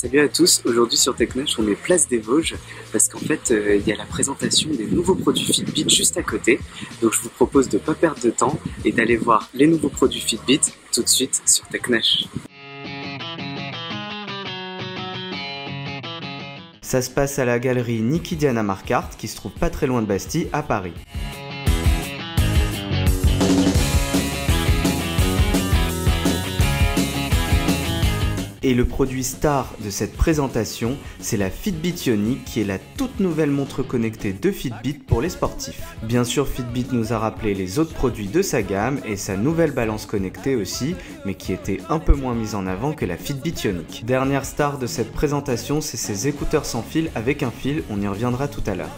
Salut à tous, aujourd'hui sur TechNash on est place des Vosges parce qu'en fait il y a la présentation des nouveaux produits Fitbit juste à côté. Donc je vous propose de ne pas perdre de temps et d'aller voir les nouveaux produits Fitbit tout de suite sur TechNash. Ça se passe à la galerie Niki Diana Marquardt qui se trouve pas très loin de Bastille à Paris. Et le produit star de cette présentation, c'est la Fitbit Ionic qui est la toute nouvelle montre connectée de Fitbit pour les sportifs. Bien sûr, Fitbit nous a rappelé les autres produits de sa gamme et sa nouvelle balance connectée aussi, mais qui était un peu moins mise en avant que la Fitbit Ionic. Dernière star de cette présentation, c'est ces écouteurs sans fil avec un fil, on y reviendra tout à l'heure.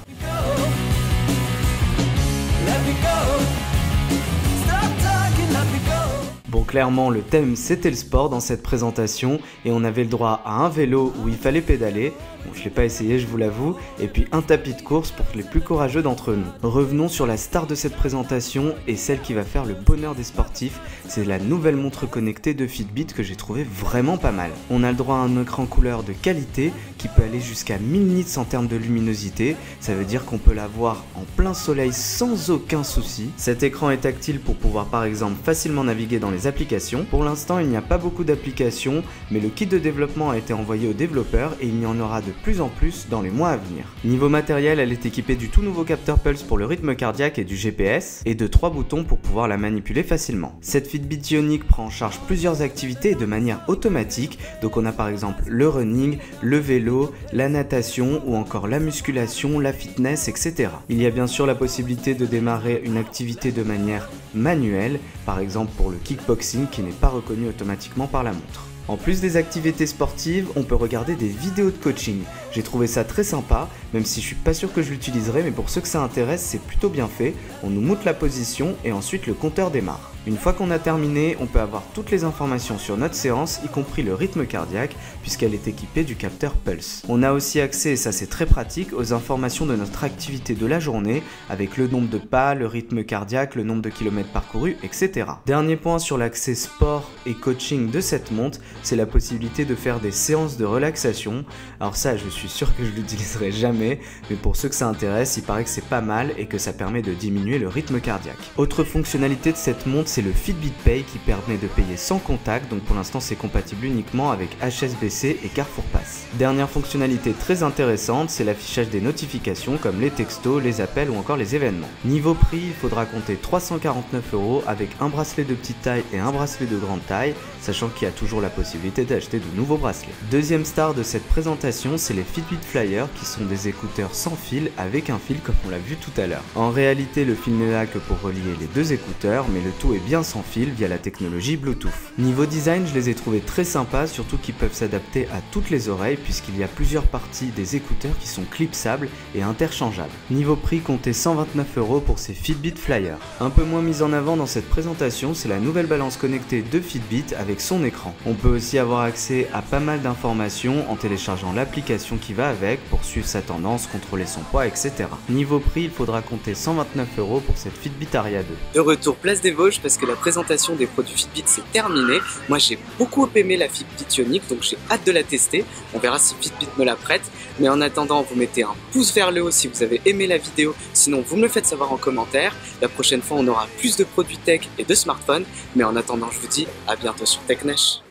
Bon, clairement, le thème c'était le sport dans cette présentation et on avait le droit à un vélo où il fallait pédaler. Bon, je l'ai pas essayé, je vous l'avoue, et puis un tapis de course pour les plus courageux d'entre nous. Revenons sur la star de cette présentation et celle qui va faire le bonheur des sportifs, c'est la nouvelle montre connectée de Fitbit que j'ai trouvé vraiment pas mal. On a le droit à un écran couleur de qualité qui peut aller jusqu'à 1000 nits en termes de luminosité, ça veut dire qu'on peut la voir en plein soleil sans aucun souci. Cet écran est tactile pour pouvoir par exemple facilement naviguer dans les applications. Pour l'instant, il n'y a pas beaucoup d'applications, mais le kit de développement a été envoyé aux développeurs et il y en aura de plus en plus dans les mois à venir. Niveau matériel, elle est équipée du tout nouveau capteur Pulse pour le rythme cardiaque et du GPS, et de 3 boutons pour pouvoir la manipuler facilement. Cette Fitbit Ionic prend en charge plusieurs activités de manière automatique, donc on a par exemple le running, le vélo, la natation ou encore la musculation, la fitness, etc. Il y a bien sûr la possibilité de démarrer une activité de manière manuelle, par exemple pour le kickboxing qui n'est pas reconnu automatiquement par la montre. En plus des activités sportives, on peut regarder des vidéos de coaching. J'ai trouvé ça très sympa, même si je suis pas sûr que je l'utiliserai, mais pour ceux que ça intéresse, c'est plutôt bien fait. On nous montre la position et ensuite le compteur démarre. Une fois qu'on a terminé, on peut avoir toutes les informations sur notre séance, y compris le rythme cardiaque, puisqu'elle est équipée du capteur Pulse. On a aussi accès, et ça c'est très pratique, aux informations de notre activité de la journée, avec le nombre de pas, le rythme cardiaque, le nombre de kilomètres parcourus, etc. Dernier point sur l'accès sport et coaching de cette montre, c'est la possibilité de faire des séances de relaxation. Alors ça, je suis sûr que je l'utiliserai jamais, mais pour ceux que ça intéresse, il paraît que c'est pas mal et que ça permet de diminuer le rythme cardiaque. Autre fonctionnalité de cette montre, c'est le Fitbit Pay qui permet de payer sans contact, donc pour l'instant c'est compatible uniquement avec HSBC et Carrefour Pass. Dernière fonctionnalité très intéressante, c'est l'affichage des notifications comme les textos, les appels ou encore les événements. Niveau prix, il faudra compter 349 € avec un bracelet de petite taille et un bracelet de grande taille, sachant qu'il y a toujours la possibilité d'acheter de nouveaux bracelets. Deuxième star de cette présentation, c'est les Fitbit Flyers qui sont des écouteurs sans fil avec un fil comme on l'a vu tout à l'heure. En réalité, le fil n'est là que pour relier les deux écouteurs, mais le tout est bien sans fil via la technologie Bluetooth. Niveau design, je les ai trouvés très sympas, surtout qu'ils peuvent s'adapter à toutes les oreilles puisqu'il y a plusieurs parties des écouteurs qui sont clipsables et interchangeables. Niveau prix, comptez 129 € pour ces Fitbit Flyers. Un peu moins mise en avant dans cette présentation, c'est la nouvelle balance connectée de Fitbit avec son écran. On peut aussi avoir accès à pas mal d'informations en téléchargeant l'application qui va avec pour suivre sa tendance, contrôler son poids, etc. Niveau prix, il faudra compter 129 € pour cette Fitbit Aria 2. De retour place des Vosges parce que la présentation des produits Fitbit c'est terminé. Moi j'ai beaucoup aimé la Fitbit Ionic, donc j'ai hâte de la tester. On verra si Fitbit me la prête. Mais en attendant, vous mettez un pouce vers le haut si vous avez aimé la vidéo. Sinon, vous me le faites savoir en commentaire. La prochaine fois, on aura plus de produits tech et de smartphones. Mais en attendant, je vous dis à bientôt sur TechNash.